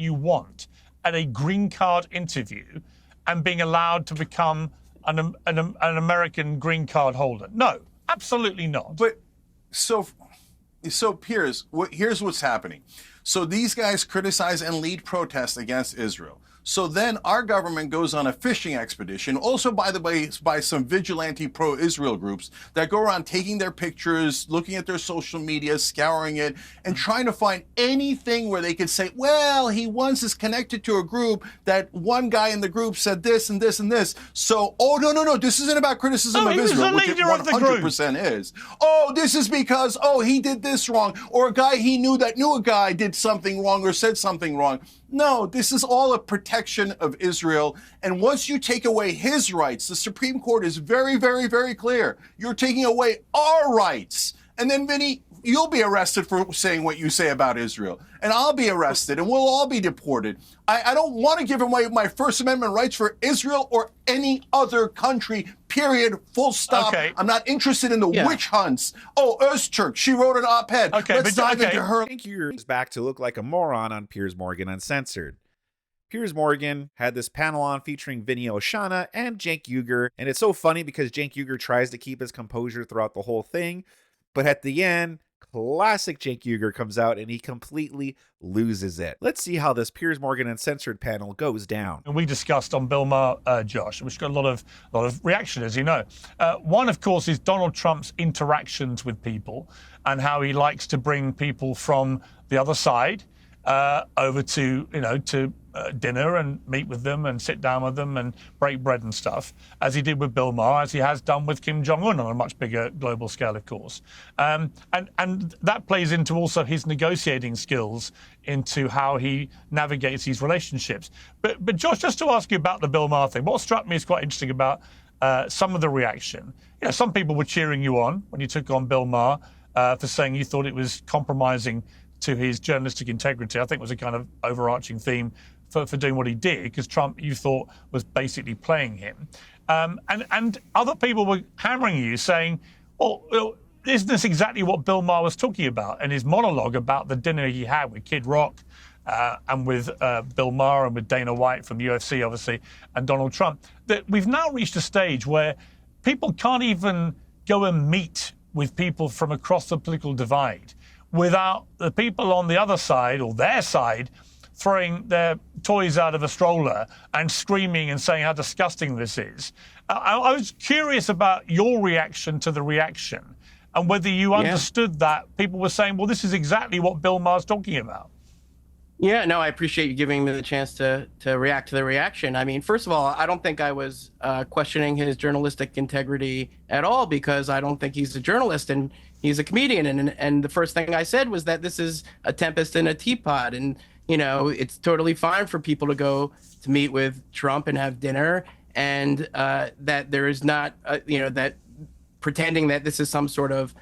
you want at a green card interview and being allowed to become an American green card holder. No, absolutely not. But so Piers, here's what's happening. So these guys criticize and lead protests against Israel. So then our government goes on a fishing expedition, also, by the way, by some vigilante pro-Israel groups that go around taking their pictures, looking at their social media, scouring it, and trying to find anything where they could say, well, he once is connected to a group that one guy in the group said this and this and this. So, oh, no, this isn't about criticism of Israel, which it 100% is. Oh, this is because, he did this wrong, or a guy he knew that knew a guy did something wrong or said something wrong. No, this is all a protection of Israel. And once you take away his rights, the Supreme Court is very, very, very clear. You're taking away our rights. And then, Vinny, you'll be arrested for saying what you say about Israel. And I'll be arrested, and we'll all be deported. I don't want to give away my First Amendment rights for Israel or any other country, period, full stop. Okay. I'm not interested in the witch hunts. Oh, Öztürk, she wrote an op-ed. Okay, let's dive into her. Cenk Uygur is back to look like a moron on Piers Morgan Uncensored. Piers Morgan had this panel on featuring Vinny Oshana and Cenk Uygur, and it's so funny because Cenk Uygur tries to keep his composure throughout the whole thing, but at the end, classic Cenk Uygur comes out and he completely loses it. Let's see how this Piers Morgan Uncensored panel goes down. We discussed on Bill Maher, Josh, which got a lot of reaction, as you know. One, of course, is Donald Trump's interactions with people and how he likes to bring people from the other side over to, to dinner and meet with them and sit down with them and break bread and stuff, as he did with Bill Maher, as he has done with Kim Jong-un on a much bigger global scale, of course. And that plays into also his negotiating skills, into how he navigates these relationships. But Josh, just to ask you about the Bill Maher thing, what struck me is quite interesting about some of the reaction. Some people were cheering you on when you took on Bill Maher for saying you thought it was compromising to his journalistic integrity. I think was a kind of overarching theme for doing what he did, because Trump, you thought, was basically playing him. And other people were hammering you, saying, well, isn't this exactly what Bill Maher was talking about in his monologue about the dinner he had with Kid Rock and with Bill Maher and with Dana White from UFC, obviously, and Donald Trump, that we've now reached a stage where people can't even go and meet with people from across the political divide without the people on the other side, or their side, throwing their toys out of a stroller and screaming and saying how disgusting this is. I was curious about your reaction to the reaction and whether you understood that people were saying, well, this is exactly what Bill Maher's talking about. Yeah, no, I appreciate you giving me the chance to react to the reaction. I mean, first of all, I don't think I was questioning his journalistic integrity at all, because I don't think he's a journalist and he's a comedian. And the first thing I said was that this is a tempest in a teapot. And, it's totally fine for people to go to meet with Trump and have dinner, and that there is not, that pretending that this is some sort of,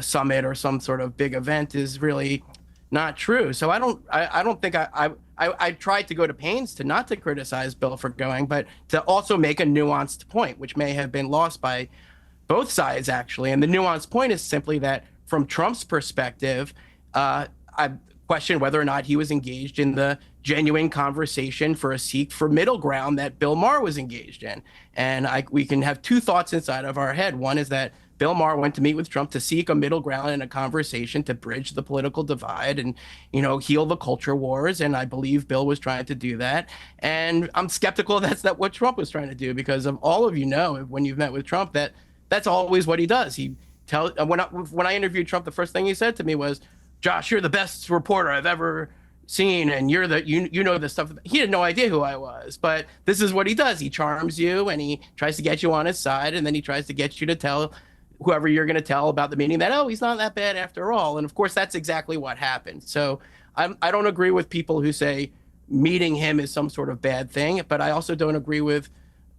summit or some sort of big event is really not true. So I don't think I tried to go to pains to not to criticize Bill for going, but to also make a nuanced point, which may have been lost by both sides, actually. And the nuanced point is simply that from Trump's perspective, I question whether or not he was engaged in the genuine conversation for a seek for middle ground that Bill Maher was engaged in. And we can have two thoughts inside of our head. One is that Bill Maher went to meet with Trump to seek a middle ground in a conversation to bridge the political divide and, heal the culture wars. And I believe Bill was trying to do that. And I'm skeptical that's not what Trump was trying to do, because of all of when you've met with Trump, that's always what he does. When I interviewed Trump, the first thing he said to me was, Josh, you're the best reporter I've ever seen, and you're you know the stuff. He had no idea who I was, but this is what he does. He charms you, and he tries to get you on his side, and then he tries to get you to tell whoever you're going to tell about the meeting that, oh, he's not that bad after all. And of course, that's exactly what happened. So I don't agree with people who say meeting him is some sort of bad thing, but I also don't agree with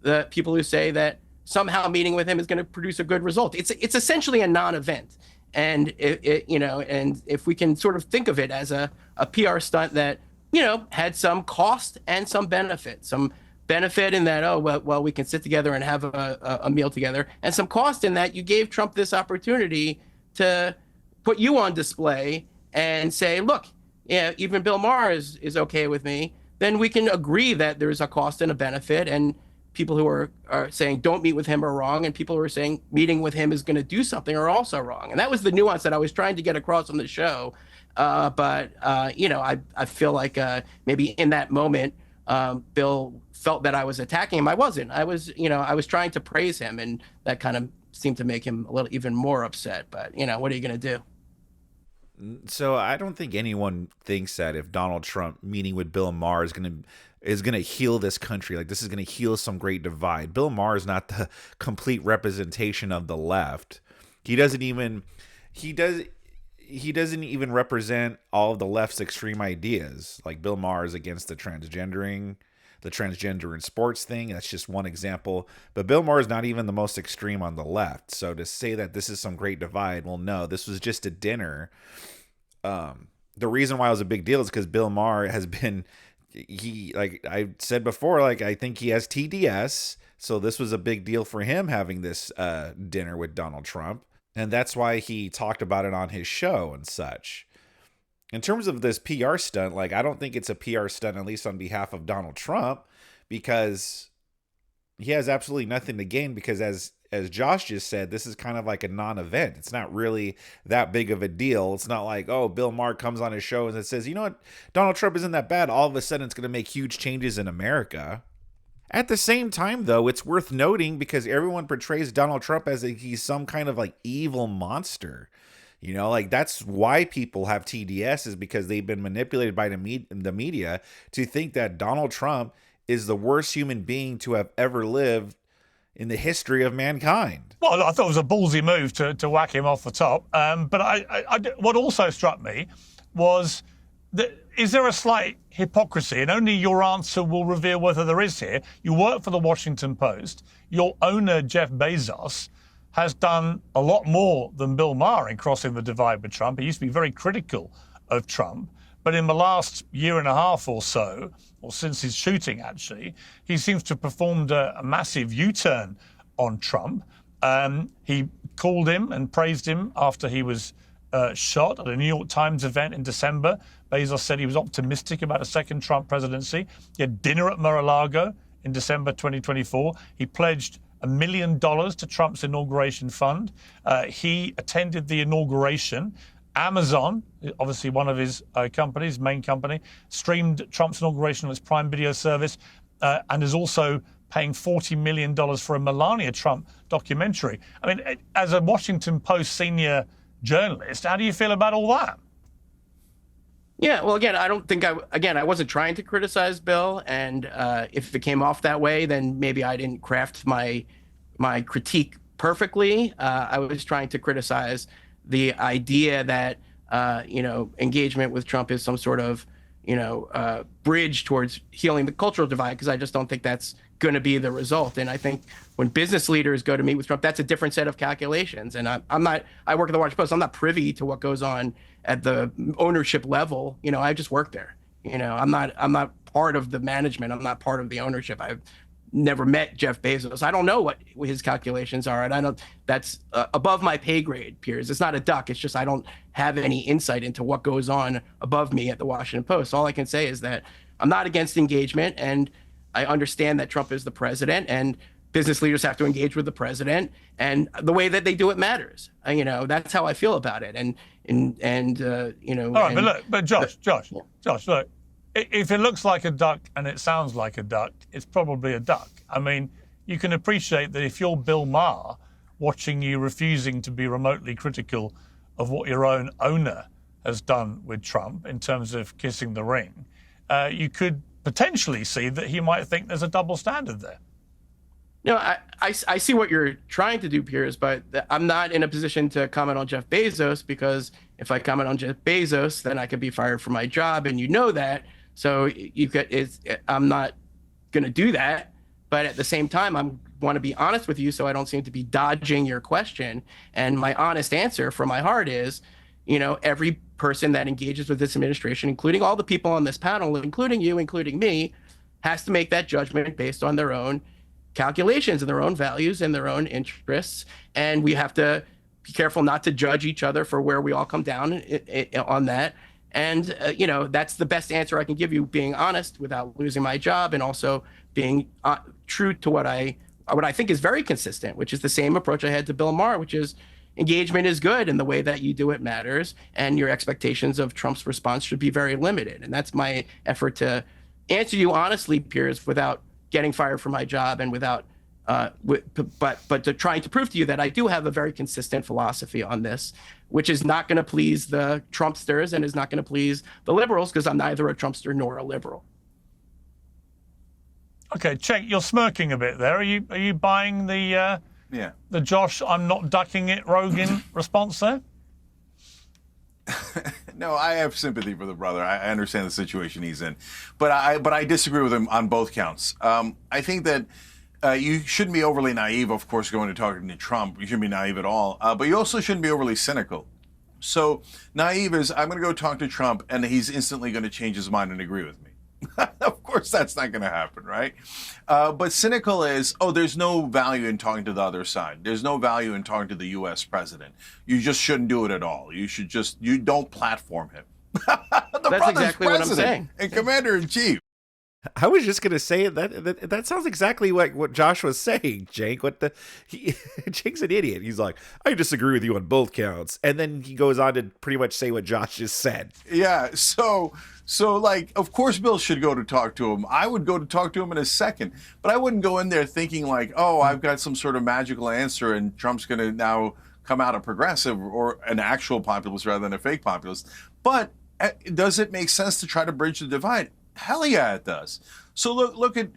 the people who say that somehow meeting with him is going to produce a good result. It's essentially a non-event. And and if we can sort of think of it as a PR stunt that, had some cost and some benefit in that, we can sit together and have a meal together, and some cost in that you gave Trump this opportunity to put you on display and say, look, yeah, even Bill Maher is okay with me, then we can agree that there's a cost and a benefit. And people who are saying don't meet with him are wrong, and people who are saying meeting with him is going to do something are also wrong. And that was the nuance that I was trying to get across on the show. But I feel like maybe in that moment, Bill felt that I was attacking him. I wasn't. I was trying to praise him, and that kind of seemed to make him a little even more upset. But what are you going to do? So I don't think anyone thinks that if Donald Trump meeting with Bill Maher is gonna heal this country, like this is gonna heal some great divide. Bill Maher is not the complete representation of the left. He doesn't even represent all of the left's extreme ideas. Like Bill Maher is against the transgender in sports thing. That's just one example. But Bill Maher is not even the most extreme on the left. So to say that this is some great divide, well, no, this was just a dinner. The reason why it was a big deal is because Bill Maher has been, like I said before, like I think he has TDS. So this was a big deal for him having this dinner with Donald Trump. And that's why he talked about it on his show and such. In terms of this PR stunt, like I don't think it's a PR stunt, at least on behalf of Donald Trump, because he has absolutely nothing to gain. Because as Josh just said, this is kind of like a non-event. It's not really that big of a deal. It's not like, oh, Bill Maher comes on his show and it says, you know what, Donald Trump isn't that bad. All of a sudden, it's going to make huge changes in America. At the same time, though, it's worth noting because everyone portrays Donald Trump as he's some kind of like evil monster. Like that's why people have TDS, is because they've been manipulated by the media to think that Donald Trump is the worst human being to have ever lived in the history of mankind. Well, I thought it was a ballsy move to whack him off the top. But what also struck me was that is there a slight hypocrisy? And only your answer will reveal whether there is here. You work for the Washington Post. Your owner, Jeff Bezos, has done a lot more than Bill Maher in crossing the divide with Trump. He used to be very critical of Trump. But in the last year and a half or so, or since his shooting actually, he seems to have performed a massive U-turn on Trump. He called him and praised him after he was shot at a New York Times event in December. Bezos said he was optimistic about a second Trump presidency. He had dinner at Mar-a-Lago in December 2024. He pledged $1 million to Trump's inauguration fund. He attended the inauguration. Amazon, obviously one of his companies, main company, streamed Trump's inauguration on its Prime Video service and is also paying $40 million for a Melania Trump documentary. I mean, as a Washington Post senior journalist, how do you feel about all that? Yeah, well, again, I wasn't trying to criticize Bill, and if it came off that way, then maybe I didn't craft my critique perfectly. I was trying to criticize the idea that engagement with Trump is some sort of bridge towards healing the cultural divide, because I just don't think that's going to be the result. And I think when business leaders go to meet with Trump, that's a different set of calculations. And I work at the Washington Post. I'm not privy to what goes on at the ownership level. I just work there. I'm not part of the management. I'm not part of the ownership. I've never met Jeff Bezos. I don't know what his calculations are. And that's above my pay grade, Piers. It's not a duck. It's just, I don't have any insight into what goes on above me at the Washington Post. All I can say is that I'm not against engagement, and I understand that Trump is the president, and business leaders have to engage with the president, and the way that they do it matters. That's how I feel about it. All right, but Josh, look, if it looks like a duck and it sounds like a duck, it's probably a duck. I mean, you can appreciate that if you're Bill Maher watching you refusing to be remotely critical of what your own owner has done with Trump in terms of kissing the ring, you could potentially see that he might think there's a double standard there. I see what you're trying to do, Piers, but I'm not in a position to comment on Jeff Bezos, because if I comment on Jeff Bezos, then I could be fired from my job, and that. So I'm not going to do that. But at the same time, I want to be honest with you, so I don't seem to be dodging your question. And my honest answer from my heart is, every person that engages with this administration, including all the people on this panel, including you, including me, has to make that judgment based on their own calculations and their own values and their own interests. And we have to be careful not to judge each other for where we all come down on that. And, that's the best answer I can give you, being honest without losing my job, and also being true to what I think is very consistent, which is the same approach I had to Bill Maher, which is engagement is good and the way that you do it matters. And your expectations of Trump's response should be very limited. And that's my effort to answer you honestly, Piers, without getting fired from my job and without but to trying to prove to you that I do have a very consistent philosophy on this, which is not going to please the Trumpsters and is not going to please the liberals, because I'm neither a Trumpster nor a liberal. Okay, Cenk, you're smirking a bit there. Are you buying the Josh, I'm not ducking it, Rogan response there? No, I have sympathy for the brother. I understand the situation he's in, but I disagree with him on both counts. I think that you shouldn't be overly naive, of course, going to talking to Trump. You shouldn't be naive at all, but you also shouldn't be overly cynical. So naive is, I'm going to go talk to Trump and he's instantly going to change his mind and agree with me. Of course, that's not going to happen, right? But cynical is, there's no value in talking to the other side. There's no value in talking to the U.S. president. You just shouldn't do it at all. You don't platform him. That's exactly what I'm saying. And commander-in-chief. I was just gonna say that sounds exactly like what Josh was saying, Cenk. Cenk's an idiot. He's like, I disagree with you on both counts, and then he goes on to pretty much say what Josh just said. Yeah. So like, of course, Bill should go to talk to him. I would go to talk to him in a second, but I wouldn't go in there thinking like, I've got some sort of magical answer, and Trump's gonna now come out a progressive or an actual populist rather than a fake populist. But does it make sense to try to bridge the divide? Hell yeah, it does. So look at,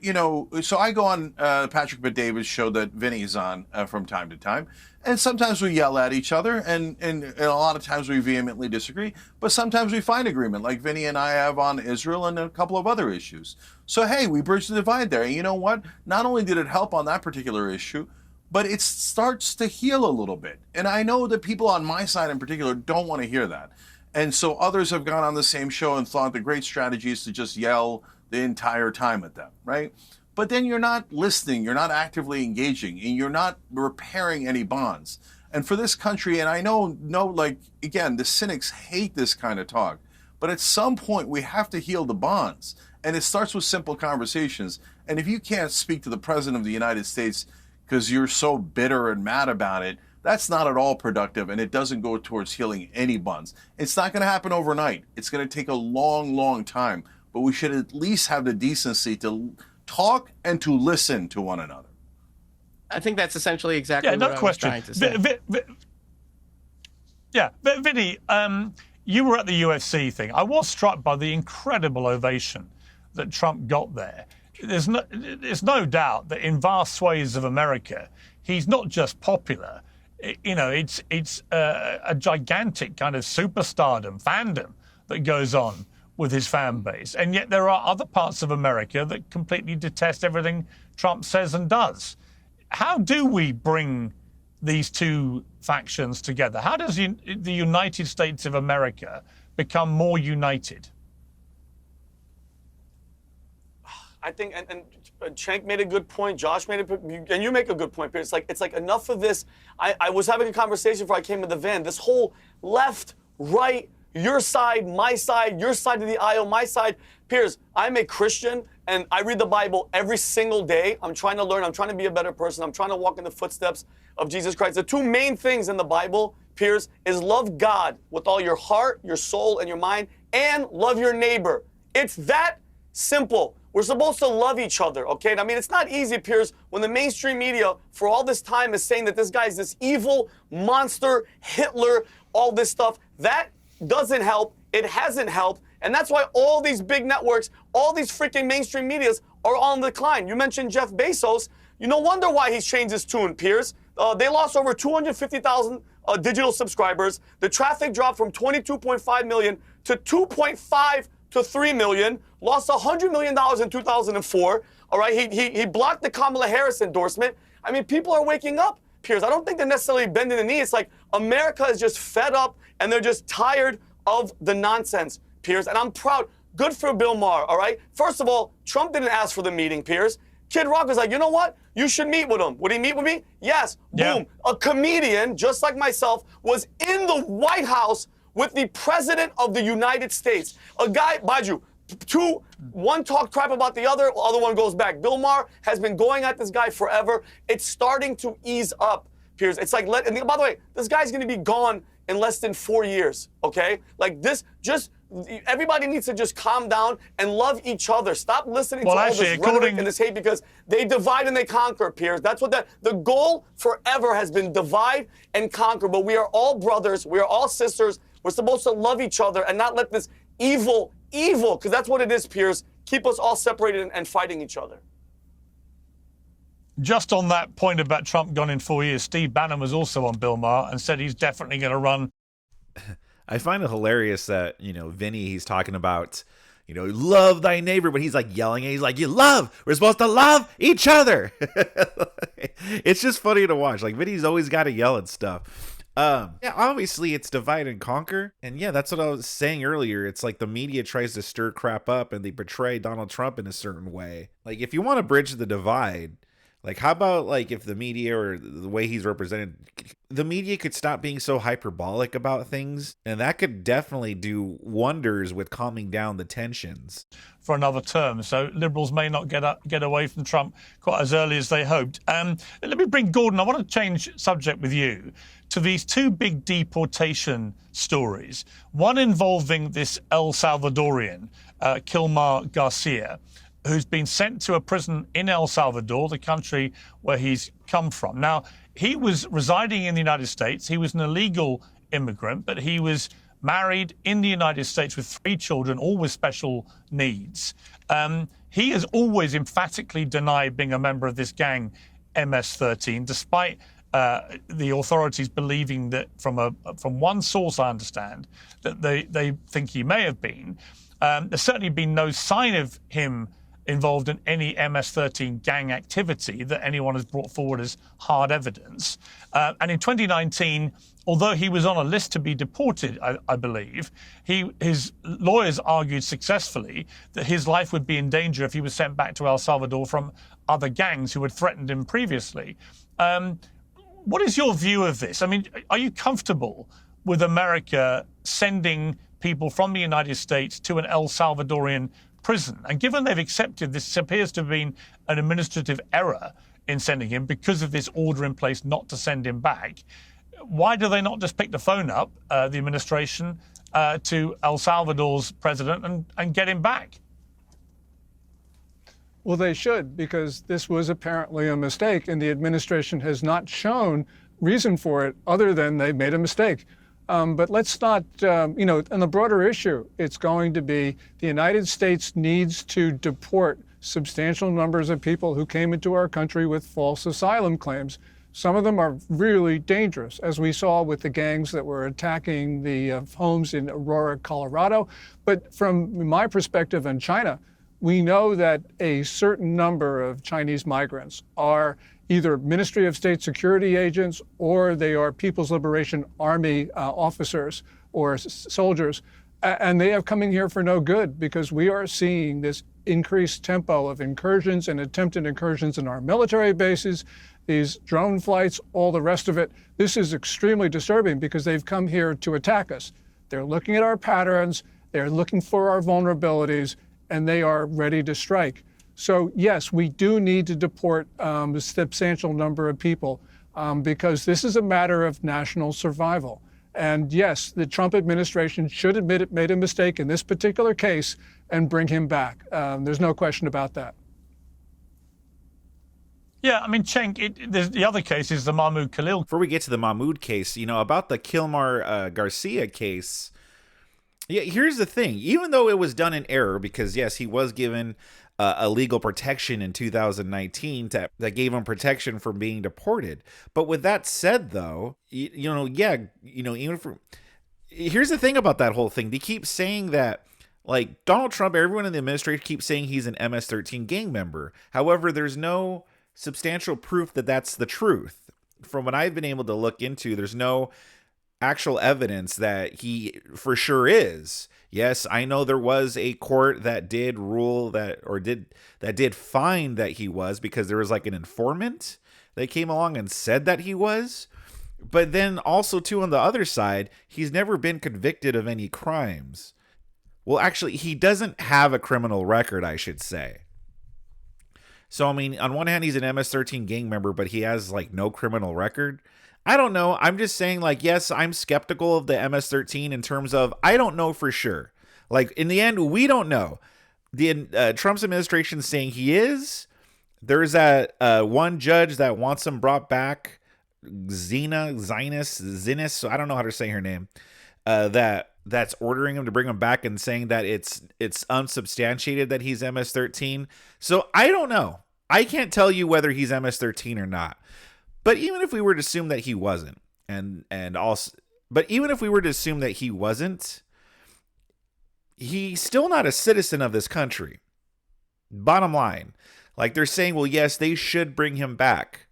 so I go on Patrick Bet-David's show that Vinny's on from time to time, and sometimes we yell at each other, and a lot of times we vehemently disagree, but sometimes we find agreement, like Vinny and I have on Israel and a couple of other issues. So hey, we bridged the divide there, and you know what? Not only did it help on that particular issue, but it starts to heal a little bit. And I know that people on my side in particular don't want to hear that. And so others have gone on the same show and thought the great strategy is to just yell the entire time at them, right? But then you're not listening, you're not actively engaging, and you're not repairing any bonds. And for this country, and I know, again, the cynics hate this kind of talk, but at some point we have to heal the bonds. And it starts with simple conversations. And if you can't speak to the President of the United States because you're so bitter and mad about it, that's not at all productive, and it doesn't go towards healing any bonds. It's not going to happen overnight. It's going to take a long, long time, but we should at least have the decency to talk and to listen to one another. I think that's essentially exactly what I was trying to say. Vinny, you were at the UFC thing. I was struck by the incredible ovation that Trump got there. There's no doubt that in vast swathes of America, he's not just popular. It's a gigantic kind of superstardom, fandom that goes on with his fan base. And yet there are other parts of America that completely detest everything Trump says and does. How do we bring these two factions together? How does the United States of America become more united? I think, and Cenk made a good point. Josh made and you make a good point, Piers. It's like enough of this. I was having a conversation before I came to the van. This whole left, right, your side, my side, your side of the aisle, my side. Piers, I'm a Christian and I read the Bible every single day. I'm trying to learn. I'm trying to be a better person. I'm trying to walk in the footsteps of Jesus Christ. The two main things in the Bible, Piers, is love God with all your heart, your soul, and your mind, and love your neighbor. It's that simple. We're supposed to love each other, okay? I mean, it's not easy, Piers, when the mainstream media for all this time is saying that this guy's this evil monster, Hitler, all this stuff. That doesn't help. It hasn't helped. And that's why all these big networks, all these freaking mainstream medias are on decline. You mentioned Jeff Bezos. You no wonder why he's changed his tune, Piers. They lost over 250,000 digital subscribers. The traffic dropped from 22.5 million to 2.5 to 3 million, lost $100 million in 2004. All right, he blocked the Kamala Harris endorsement. I mean, people are waking up, Piers. I don't think they're necessarily bending the knee. It's like America is just fed up and they're just tired of the nonsense, Piers. And I'm proud. Good for Bill Maher, all right? First of all, Trump didn't ask for the meeting, Piers. Kid Rock was like, you know what? You should meet with him. Would he meet with me? Yes. Yeah. Boom. A comedian, just like myself, was in the White House with the president of the United States. A guy, mind you, one talk crap about the other one goes back. Bill Maher has been going at this guy forever. It's starting to ease up, Piers. It's like, and by the way, this guy's going to be gone in less than 4 years, okay? Like this, everybody needs to just calm down and love each other. Stop listening to all this rhetoric and this hate, because they divide and they conquer, Piers. That's what the goal forever has been, divide and conquer. But we are all brothers. We are all sisters. We're supposed to love each other and not let this evil, because that's what it is, Piers, keep us all separated and fighting each other. Just on that point about Trump gone in 4 years, Steve Bannon was also on Bill Maher and said he's definitely going to run. I find it hilarious that, Vinny, he's talking about, love thy neighbor, but he's like yelling and he's like, we're supposed to love each other. It's just funny to watch. Like, Vinny's always got to yell at stuff. Yeah, obviously it's divide and conquer. And yeah, that's what I was saying earlier. It's like the media tries to stir crap up and they portray Donald Trump in a certain way. Like, if you want to bridge the divide, like, how about, like, if the media or the way he's represented, the media could stop being so hyperbolic about things, and that could definitely do wonders with calming down the tensions. For another term, so Liberals may not get away from Trump quite as early as they hoped. Let me bring Gordon. I want to change subject with you to these two big deportation stories. One involving this El Salvadorian, Kilmar Garcia, who's been sent to a prison in El Salvador, the country where he's come from. Now, he was residing in the United States. He was an illegal immigrant, but he was married in the United States with 3 children, all with special needs. He has always emphatically denied being a member of this gang, MS-13, despite the authorities believing that, from one source I understand, that they think he may have been. There's certainly been no sign of him involved in any MS-13 gang activity that anyone has brought forward as hard evidence. And in 2019, although he was on a list to be deported, I believe, his lawyers argued successfully that his life would be in danger if he was sent back to El Salvador from other gangs who had threatened him previously. What is your view of this? I mean, are you comfortable with America sending people from the United States to an El Salvadorian prison? And given they've accepted this appears to have been an administrative error in sending him because of this order in place not to send him back, why do they not just pick the phone up, the administration, to El Salvador's president and get him back? Well, they should, because this was apparently a mistake, and the administration has not shown reason for it other than they made a mistake. But let's not, on the broader issue, it's going to be the United States needs to deport substantial numbers of people who came into our country with false asylum claims. Some of them are really dangerous, as we saw with the gangs that were attacking the homes in Aurora, Colorado. But from my perspective in China, we know that a certain number of Chinese migrants are either Ministry of State Security agents or they are People's Liberation Army officers or soldiers. And they are coming here for no good, because we are seeing this increased tempo of incursions and attempted incursions in our military bases, these drone flights, all the rest of it. This is extremely disturbing because they've come here to attack us. They're looking at our patterns, they're looking for our vulnerabilities, and they are ready to strike. So yes, we do need to deport a substantial number of people because this is a matter of national survival. And yes, the Trump administration should admit it made a mistake in this particular case and bring him back. There's no question about that. Yeah, I mean, Cenk, the other case is the Mahmoud Khalil. Before we get to the Mahmoud case, about the Kilmar Garcia case, yeah, here's the thing. Even though it was done in error, because yes, he was given a legal protection in 2019 that gave him protection from being deported. But with that said, though, even for, here's the thing about that whole thing. They keep saying that, like, Donald Trump, everyone in the administration keeps saying he's an MS-13 gang member. However, there's no substantial proof that that's the truth. From what I've been able to look into, there's no actual evidence that he for sure is. Yes, I know there was a court that did rule that did find that he was, because there was like an informant that came along and said that he was. But then also, too, on the other side, he's never been convicted of any crimes. Well, actually, he doesn't have a criminal record, I should say. So, I mean, on one hand, he's an MS-13 gang member, but he has, like, no criminal record. I don't know. I'm just saying, like, yes, I'm skeptical of the MS-13 in terms of, I don't know for sure. Like, in the end, we don't know. The Trump's administration is saying he is. There's that one judge that wants him brought back, Zinus, so I don't know how to say her name, that's ordering him to bring him back and saying that it's unsubstantiated that he's MS-13. So I don't know. I can't tell you whether he's MS-13 or not. But even if we were to assume that he wasn't, he's still not a citizen of this country. Bottom line. Like, they're saying, well, yes, they should bring him back.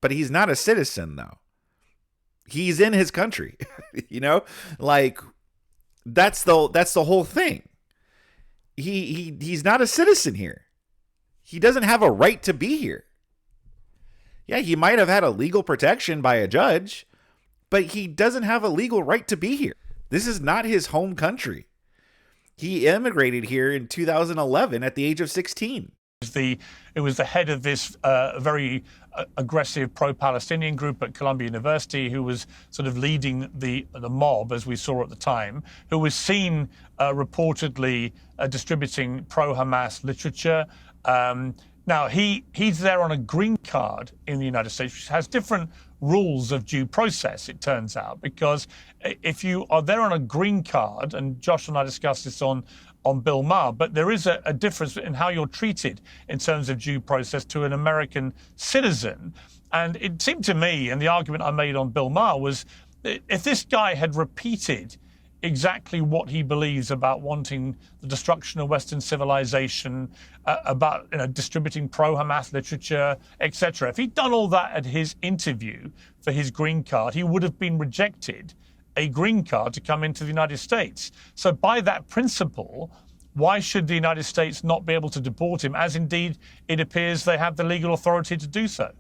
But he's not a citizen, though. He's in his country. You know? Like, that's the whole thing. He's not a citizen here. He doesn't have a right to be here. Yeah, he might have had a legal protection by a judge, but he doesn't have a legal right to be here. This is not his home country. He immigrated here in 2011 at the age of 16. It was the head of this very aggressive pro-Palestinian group at Columbia University who was sort of leading the mob, as we saw at the time, who was seen reportedly distributing pro-Hamas literature. Now, he's there on a green card in the United States, which has different rules of due process, it turns out, because if you are there on a green card, and Josh and I discussed this on Bill Maher, but there is a difference in how you're treated in terms of due process to an American citizen. And it seemed to me, and the argument I made on Bill Maher was, if this guy had repeated exactly what he believes about wanting the destruction of Western civilization, about distributing pro-Hamas literature, etc. If he'd done all that at his interview for his green card, he would have been rejected a green card to come into the United States. So by that principle, why should the United States not be able to deport him, as indeed it appears they have the legal authority to do so?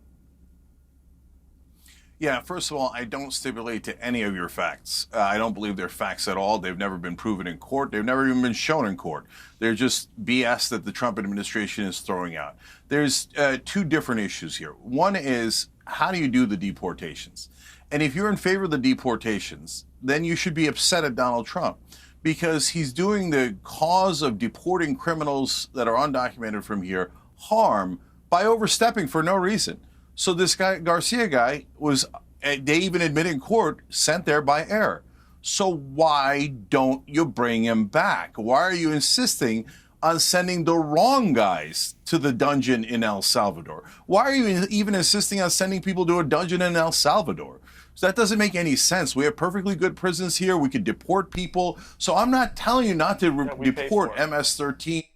Yeah, first of all, I don't stipulate to any of your facts. I don't believe they're facts at all. They've never been proven in court. They've never even been shown in court. They're just BS that the Trump administration is throwing out. There's two different issues here. One is, how do you do the deportations? And if you're in favor of the deportations, then you should be upset at Donald Trump, because he's doing the cause of deporting criminals that are undocumented from here harm by overstepping for no reason. So this guy, Garcia guy, was, they even admit in court, sent there by error. So why don't you bring him back? Why are you insisting on sending the wrong guys to the dungeon in El Salvador? Why are you even insisting on sending people to a dungeon in El Salvador? So that doesn't make any sense. We have perfectly good prisons here. We could deport people. So I'm not telling you not to deport MS-13.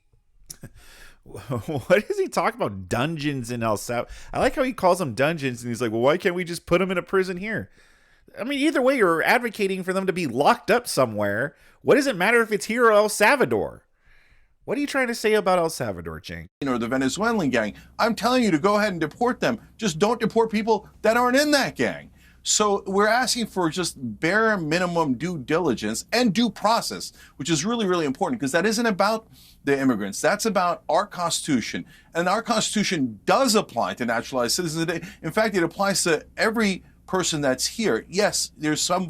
What is he talking about? Dungeons in El Salvador? I like how he calls them dungeons, and he's like, well, why can't we just put them in a prison here? I mean, either way, you're advocating for them to be locked up somewhere. What does it matter if it's here or El Salvador? What are you trying to say about El Salvador, Cenk? Or the Venezuelan gang. I'm telling you to go ahead and deport them. Just don't deport people that aren't in that gang. So we're asking for just bare minimum due diligence and due process, which is really, really important, because that isn't about the immigrants. That's about our Constitution. And our Constitution does apply to naturalized citizens. In fact, it applies to every person that's here. Yes, there's some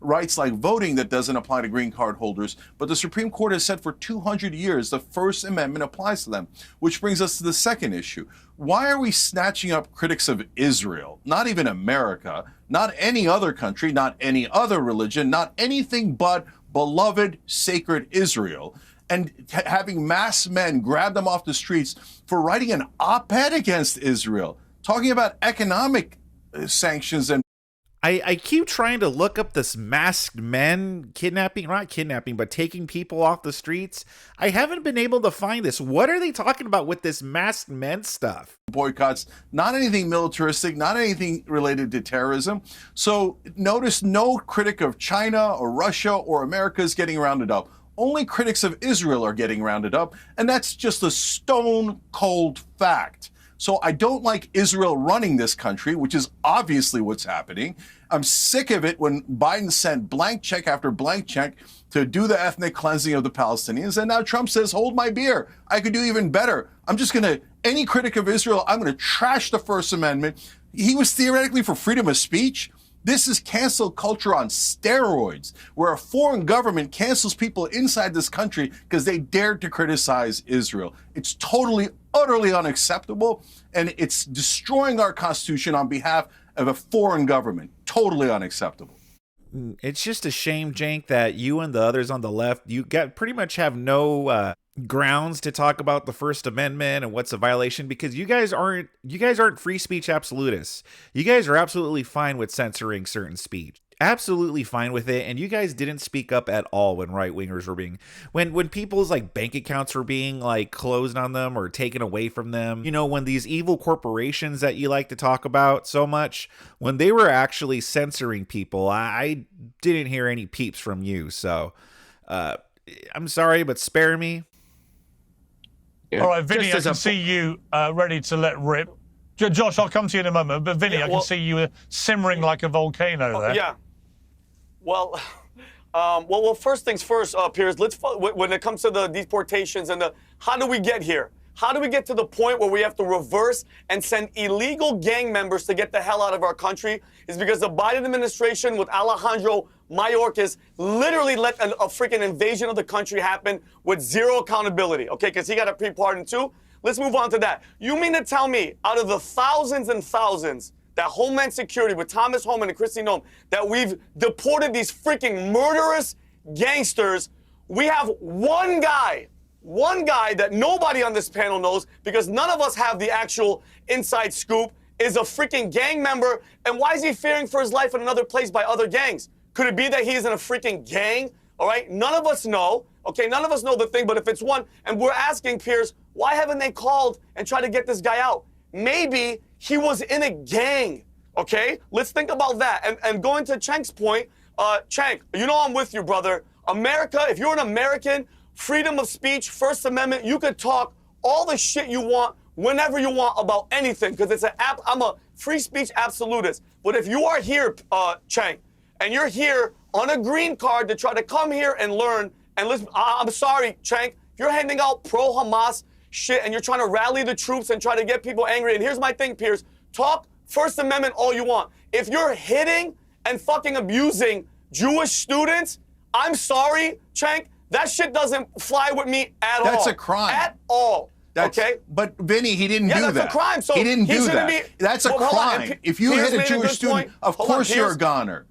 rights like voting that doesn't apply to green card holders, but the Supreme Court has said for 200 years the First Amendment applies to them, which brings us to the second issue. Why are we snatching up critics of Israel? Not even America, not any other country, not any other religion, not anything but beloved, sacred Israel, and having mass men grab them off the streets for writing an op-ed against Israel, talking about economic sanctions. And I keep trying to look up this masked men not kidnapping, but taking people off the streets. I haven't been able to find this. What are they talking about with this masked men stuff? Boycotts, not anything militaristic, not anything related to terrorism. So notice no critic of China or Russia or America is getting rounded up. Only critics of Israel are getting rounded up, and that's just a stone cold fact. So I don't like Israel running this country, which is obviously what's happening. I'm sick of it when Biden sent blank check after blank check to do the ethnic cleansing of the Palestinians. And now Trump says, hold my beer. I could do even better. I'm just going to, any critic of Israel, I'm going to trash the First Amendment. He was theoretically for freedom of speech. This is cancel culture on steroids, where a foreign government cancels people inside this country because they dared to criticize Israel. It's totally, utterly unacceptable, and it's destroying our Constitution on behalf of a foreign government. Totally unacceptable. It's just a shame, Cenk, that you and the others on the left, you pretty much have no grounds to talk about the First Amendment and what's a violation, because you guys aren't free speech absolutists. You guys are absolutely fine with censoring certain speech. Absolutely fine with it, and you guys didn't speak up at all when right-wingers were being, when people's like bank accounts were being like closed on them or taken away from them. You know, when these evil corporations that you like to talk about so much, when they were actually censoring people, I didn't hear any peeps from you. So I'm sorry, but spare me. Yeah. All right, Vinny, I can see you ready to let rip. Josh, I'll come to you in a moment, but Vinny, I can see you simmering like a volcano there. Yeah. Well, first things first, Piers. When it comes to the deportations and how do we get here? How do we get to the point where we have to reverse and send illegal gang members to get the hell out of our country? Is because the Biden administration with Alejandro Mayorkas literally let a freaking invasion of the country happen with zero accountability, okay? Because he got a pre-pardon too. Let's move on to that. You mean to tell me out of the thousands and thousands that Homeland Security with Thomas Homan and Kristi Noem, that we've deported these freaking murderous gangsters, we have one guy that nobody on this panel knows because none of us have the actual inside scoop, is a freaking gang member. And why is he fearing for his life in another place by other gangs? Could it be that he's in a freaking gang? All right, none of us know. Okay, none of us know the thing, but if it's one, and we're asking, Piers, why haven't they called and tried to get this guy out? Maybe he was in a gang, okay? Let's think about that. And going to Cenk's point, Cenk, you know I'm with you, brother. America, if you're an American, freedom of speech, First Amendment, you could talk all the shit you want whenever you want about anything, because I'm a free speech absolutist. But if you are here, Cenk, and you're here on a green card to try to come here and learn, and listen, I'm sorry, Cenk, if you're handing out pro-Hamas shit and you're trying to rally the troops and try to get people angry, and here's my thing, Piers, talk First Amendment all you want. If you're hitting and fucking abusing Jewish students, I'm sorry, Cenk, that shit doesn't fly with me at all. That's a crime. At all. Okay? But Vinny, he didn't do that. Yeah, that's a crime. So he didn't do shouldn't that. That's a crime. If you hit a Jewish student, of course you're a goner.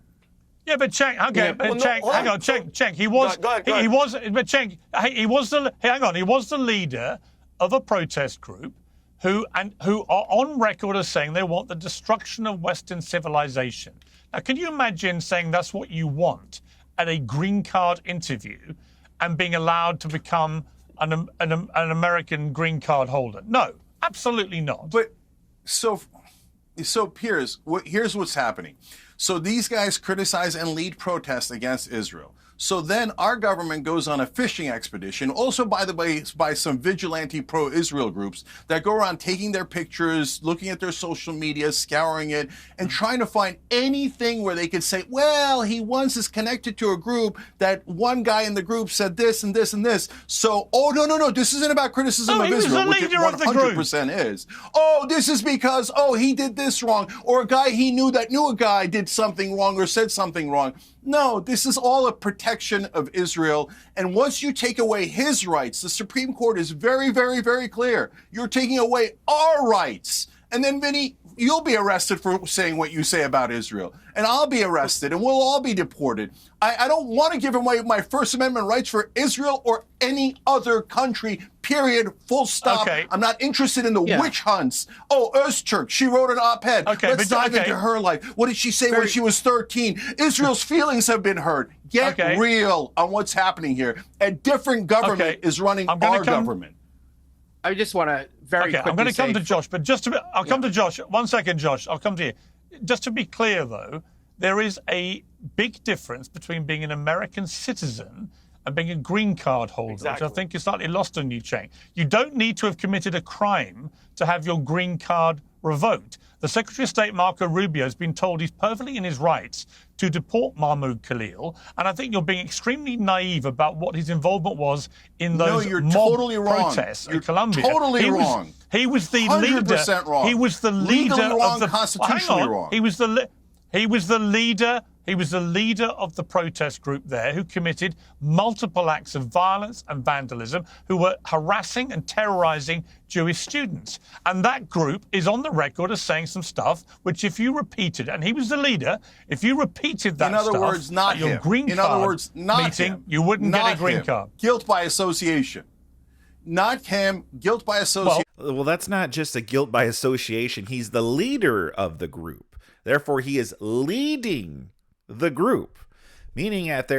Yeah, but Cenk, okay, Yeah, but well, no, Cenk, hold hang on. on, Cenk, he was, Go ahead. he was, but Cenk, he was the leader of a protest group who are on record as saying they want the destruction of Western civilization. Now, can you imagine saying that's what you want at a green card interview and being allowed to become an American green card holder? No, absolutely not. But so Piers, here's what's happening. So these guys criticize and lead protests against Israel. So then our government goes on a fishing expedition, also, by the way, by some vigilante pro-Israel groups that go around taking their pictures, looking at their social media, scouring it, and trying to find anything where they could say, well, he once is connected to a group that one guy in the group said this and this and this. So, oh, no, this isn't about criticism of Israel, which it 100% is. Oh, this is because, he did this wrong, or a guy he knew that knew a guy did something wrong or said something wrong. No, this is all a protection of Israel. And once you take away his rights, the Supreme Court is very, very, very clear. You're taking away our rights. And then, Vinny, you'll be arrested for saying what you say about Israel. And I'll be arrested, and we'll all be deported. I don't want to give away my First Amendment rights for Israel or any other country, period, full stop. Okay. I'm not interested in the witch hunts. Oh, Öztürk, she wrote an op-ed. Okay, Let's dive into her life. What did she say when she was 13? Israel's feelings have been hurt. Get real on what's happening here. A different government is running our government. I just want to very quickly I'm going to come to Josh, but I'll come to Josh. 1 second, Josh. I'll come to you. Just to be clear, though, there is a big difference between being an American citizen and being a green card holder, which I Exactly. think is slightly lost on you, Cenk. You don't need to have committed a crime to have your green card revoked. The Secretary of State, Marco Rubio, has been told he's perfectly in his rights to deport Mahmoud Khalil, and I think you're being extremely naive about what his involvement was in those you're mob totally wrong. protests You're in Colombia. totally wrong. He was the 100% leader. wrong. He was the leader Legally wrong, of the constitutionally hang on. wrong. He was the leader. He was the leader of the protest group there who committed multiple acts of violence and vandalism, who were harassing and terrorizing Jewish students. And that group is on the record as saying some stuff which, if you repeated, and he was the leader, if you repeated that In other stuff words, not at your him. green In card other words, not meeting, him. you wouldn't Not get a green him. card. Guilt by association. Not him. Guilt by association. Well, that's not just a guilt by association. He's the leader of the group. Therefore, he is leading the group. Meaning that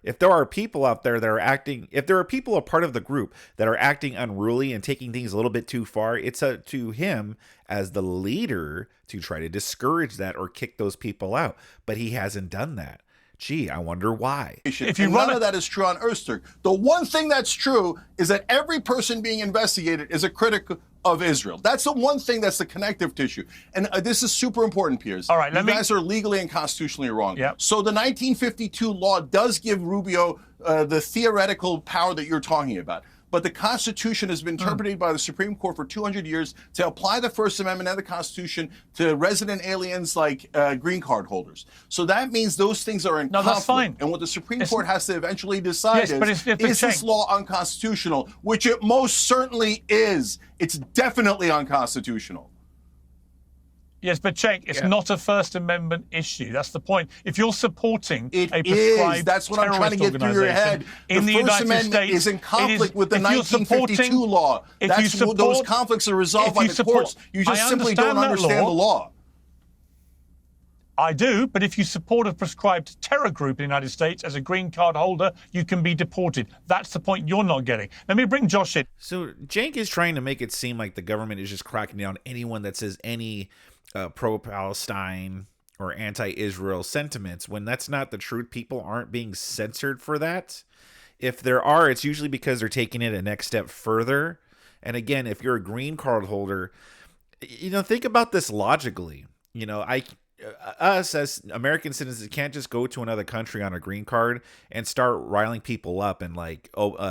if there are people out there that are acting, if there are people a part of the group that are acting unruly and taking things a little bit too far, it's up to him as the leader to try to discourage that or kick those people out. But he hasn't done that. Gee, I wonder why. If you And run none of that is true on Öztürk. The one thing that's true is that every person being investigated is a critic of Israel. That's the one thing that's the connective tissue. And this is super important, Piers. All right, you guys are legally and constitutionally wrong. Yep. So the 1952 law does give Rubio the theoretical power that you're talking about. But the Constitution has been interpreted by the Supreme Court for 200 years to apply the First Amendment and the Constitution to resident aliens like green card holders. So that means those things are in conflict. That's fine. And what the Supreme Court has to eventually decide is this law unconstitutional? Which it most certainly is. It's definitely unconstitutional. Yes, but Cenk, it's not a First Amendment issue. That's the point. If you're supporting a It prescribed is. That's what I'm trying to get through your head. in the First United Amendment States, is in conflict with the if you're 1952 law. if That's you support, those conflicts are resolved by the courts. You just simply don't understand the law. I do, but if you support a prescribed terror group in the United States as a green card holder, you can be deported. That's the point you're not getting. Let me bring Josh in. So Cenk is trying to make it seem like the government is just cracking down on anyone that says any pro-Palestine or anti-Israel sentiments, when that's not the truth. People aren't being censored for that. If there are, it's usually because they're taking it a next step further. And again, if you're a green card holder, think about this logically. Us as American citizens can't just go to another country on a green card and start riling people up and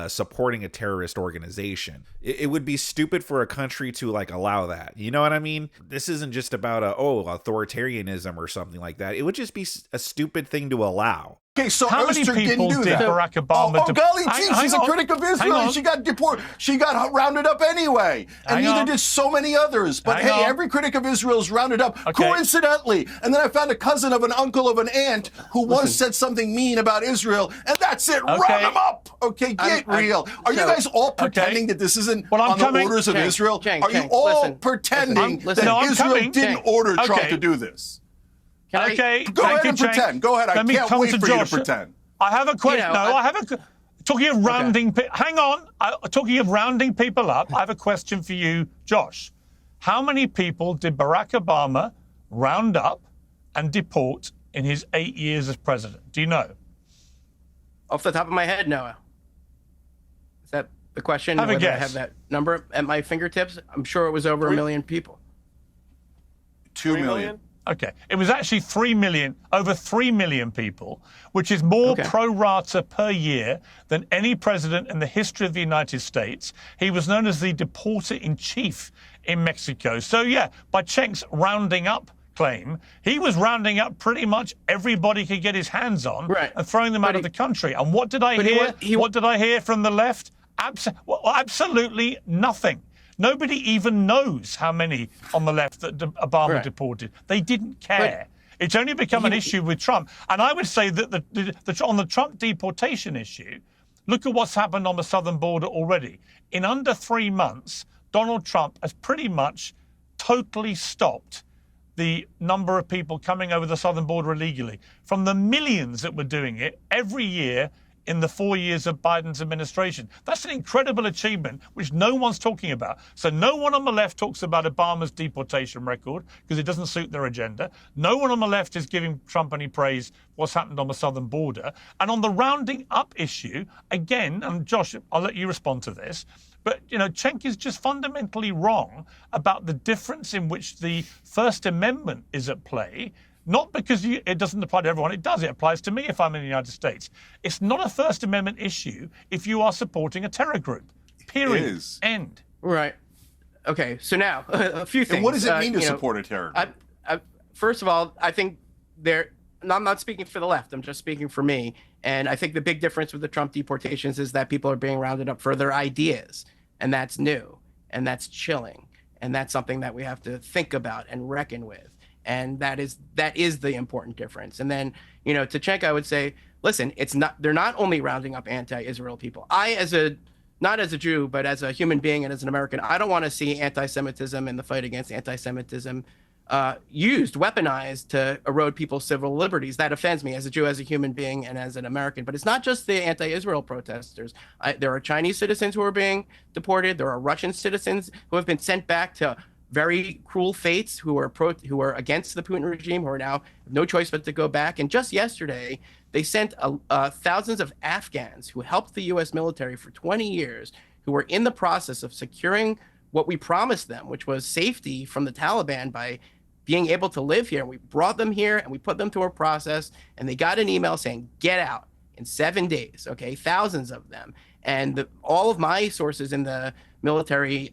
supporting a terrorist organization. It would be stupid for a country to allow that. You know what I mean? This isn't just about authoritarianism or something like that. It would just be a stupid thing to allow. Okay, so How many Öztürk people didn't do did that. Barack Obama golly, geez, she's a critic of Israel, and she got deported. She got rounded up anyway, and neither did so many others. But hey, every critic of Israel is rounded up coincidentally. And then I found a cousin of an uncle of an aunt who once said something mean about Israel, and that's it. Round them up. Okay, get real. Are you guys all pretending that this isn't on the orders of Israel? Are you all pretending that Israel didn't order Trump to do this? Go ahead and pretend. Go ahead. I can't wait for you to pretend. I have a question. Talking of rounding, hang on. Talking of rounding people up, I have a question for you, Josh. How many people did Barack Obama round up and deport in his 8 years as president? Do you know? Off the top of my head, no. Is that the question? Have a guess. I have that number at my fingertips? I'm sure it was over 1 million people. 2 million. Okay, it was actually 3 million, over 3 million people, which is more pro rata per year than any president in the history of the United States. He was known as the deporter-in-chief in Mexico. So yeah, by Cenk's rounding up claim, he was rounding up pretty much everybody he could get his hands on and throwing them out of the country. And what did I hear? What did I hear from the left? Absolutely nothing. Nobody even knows how many on the left that Obama deported. They didn't care. It's only become an issue with Trump. And I would say that on the Trump deportation issue, look at what's happened on the southern border already. In under 3 months, Donald Trump has pretty much totally stopped the number of people coming over the southern border illegally. From the millions that were doing it every year, in the 4 years of Biden's administration. That's an incredible achievement, which no one's talking about. So no one on the left talks about Obama's deportation record because it doesn't suit their agenda. No one on the left is giving Trump any praise for what's happened on the southern border. And on the rounding up issue, again, and Josh, I'll let you respond to this, but, Cenk is just fundamentally wrong about the difference in which the First Amendment is at play. Not because it doesn't apply to everyone. It does. It applies to me if I'm in the United States. It's not a First Amendment issue if you are supporting a terror group. Period. It is. End. Right. Okay. So now a few things. And what does it mean to support a terror group? First of all, I think I'm not speaking for the left. I'm just speaking for me. And I think the big difference with the Trump deportations is that people are being rounded up for their ideas. And that's new. And that's chilling. And that's something that we have to think about and reckon with. And that is the important difference. And then, to Cenk, I would say, listen, they're not only rounding up anti-Israel people. Not as a Jew, but as a human being and as an American, I don't want to see anti-Semitism and the fight against anti-Semitism weaponized to erode people's civil liberties. That offends me as a Jew, as a human being, and as an American. But it's not just the anti-Israel protesters. There are Chinese citizens who are being deported. There are Russian citizens who have been sent back to very cruel fates, who are against the Putin regime, who are now no choice but to go back. And just yesterday, they sent thousands of Afghans who helped the U.S. military for 20 years, who were in the process of securing what we promised them, which was safety from the Taliban by being able to live here. And we brought them here and we put them through a process, and they got an email saying, get out in 7 days. Okay, thousands of them. And all of my sources in the military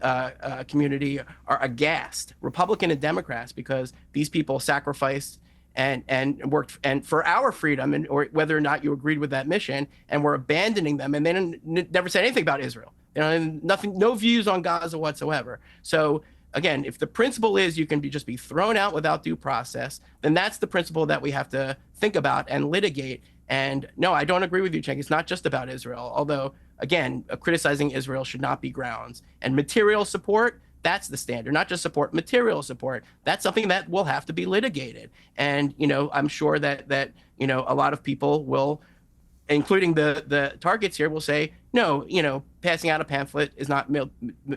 community are aghast, Republican and Democrats, because these people sacrificed and worked and for our freedom, and or whether or not you agreed with that mission, and we're abandoning them. And they never said anything about Israel. Nothing, no views on Gaza whatsoever. So again, if the principle is you can just be thrown out without due process, then that's the principle that we have to think about and litigate. And no, I don't agree with you, Cenk. It's not just about Israel, although, again, criticizing Israel should not be grounds. And material support, that's the standard, not just support, material support. That's something that will have to be litigated. And, I'm sure that a lot of people will, including the targets here, will say, no, passing out a pamphlet is not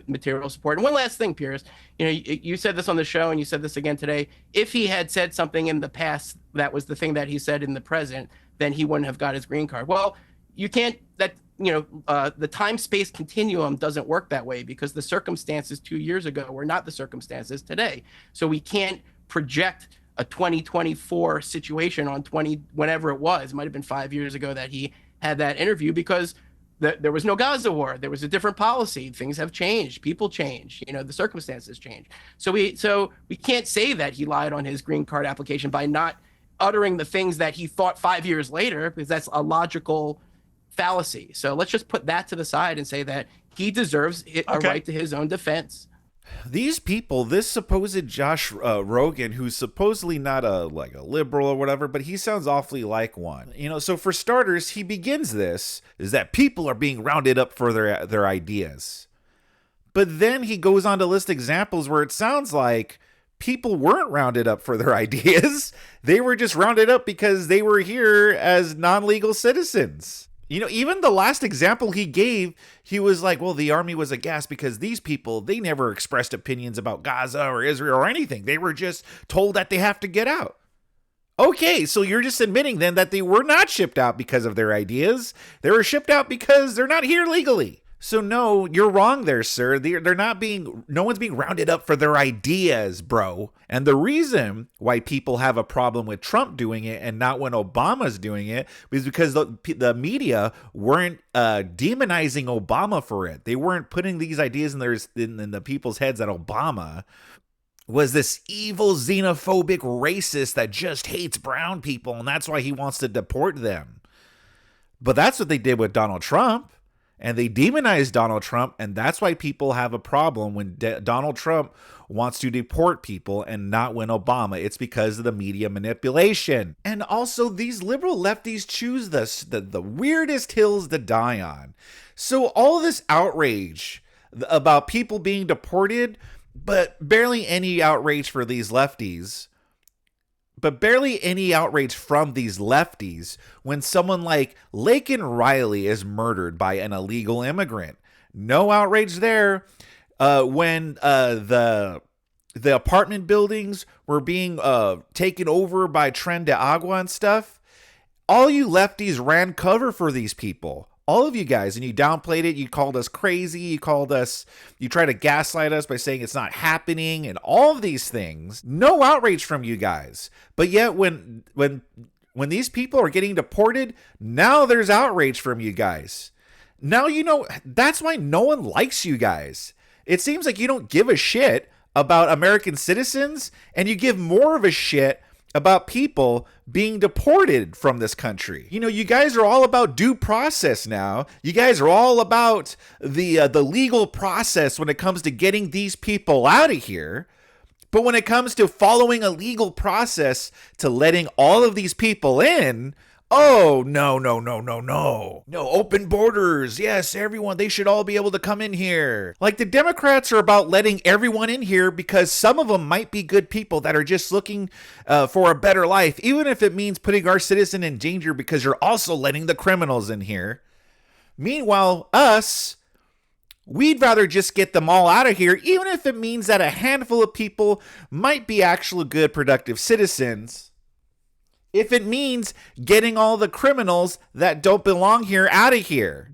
material support. And one last thing, Piers, you said this on the show and you said this again today. If he had said something in the past that was the thing that he said in the present, then he wouldn't have got his green card. Well, you can't, the time-space continuum doesn't work that way, because the circumstances 2 years ago were not the circumstances today. So we can't project a 2024 situation on whenever it was. It might have been 5 years ago that he had that interview, because there was no Gaza war. There was a different policy. Things have changed. People change. The circumstances change. So we can't say that he lied on his green card application by not uttering the things that he thought 5 years later, because that's a logical fallacy. So let's just put that to the side and say that he deserves a right to his own defense. These people, this supposed Josh Rogan, who's supposedly not a liberal or whatever, but he sounds awfully like one. So for starters, he begins this is that people are being rounded up for their ideas. But then he goes on to list examples where it sounds like people weren't rounded up for their ideas. They were just rounded up because they were here as non-legal citizens. Even the last example he gave, he was like, well, the army was aghast because these people, they never expressed opinions about Gaza or Israel or anything. They were just told that they have to get out. Okay, so you're just admitting then that they were not shipped out because of their ideas. They were shipped out because they're not here legally. So no, you're wrong there, sir. No one's being rounded up for their ideas, bro. And the reason why people have a problem with Trump doing it and not when Obama's doing it is because the media weren't demonizing Obama for it. They weren't putting these ideas in the people's heads that Obama was this evil, xenophobic racist that just hates brown people, and that's why he wants to deport them. But that's what they did with Donald Trump. And they demonized Donald Trump, and that's why people have a problem when Donald Trump wants to deport people and not when Obama. It's because of the media manipulation. And also, these liberal lefties choose the weirdest hills to die on. So all this outrage about people being deported, but barely any outrage for these lefties. but barely any outrage from these lefties when someone like Laken Riley is murdered by an illegal immigrant. No outrage there. When the apartment buildings were being taken over by Tren de Agua and stuff, all you lefties ran cover for these people. All of you guys, and you downplayed it. You called us crazy. You tried to gaslight us by saying it's not happening and all of these things. No outrage from you guys. But yet when these people are getting deported, now there's outrage from you guys. Now, that's why no one likes you guys. It seems like you don't give a shit about American citizens, and you give more of a shit about people being deported from this country. You guys are all about due process now. You guys are all about the legal process when it comes to getting these people out of here. But when it comes to following a legal process to letting all of these people in, oh, no. No, open borders. Yes, everyone, they should all be able to come in here. Like, the Democrats are about letting everyone in here because some of them might be good people that are just looking for a better life, even if it means putting our citizen in danger because you're also letting the criminals in here. Meanwhile, we'd rather just get them all out of here, even if it means that a handful of people might be actual good, productive citizens. If it means getting all the criminals that don't belong here out of here.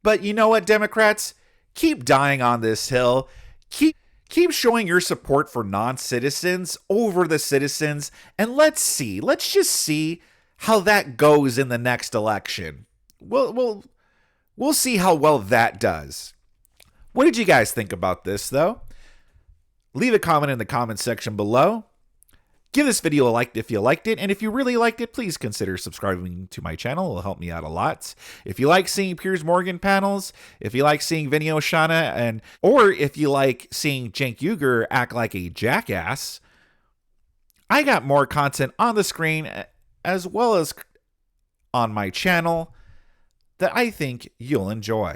But you know what, Democrats? Keep dying on this hill. Keep showing your support for non-citizens over the citizens. And let's just see how that goes in the next election. We'll see how well that does. What did you guys think about this, though? Leave a comment in the comment section below. Give this video a like if you liked it, and if you really liked it, please consider subscribing to my channel. It'll help me out a lot. If you like seeing Piers Morgan panels, if you like seeing Vinny Oshana, or if you like seeing Cenk Uygur act like a jackass, I got more content on the screen as well as on my channel that I think you'll enjoy.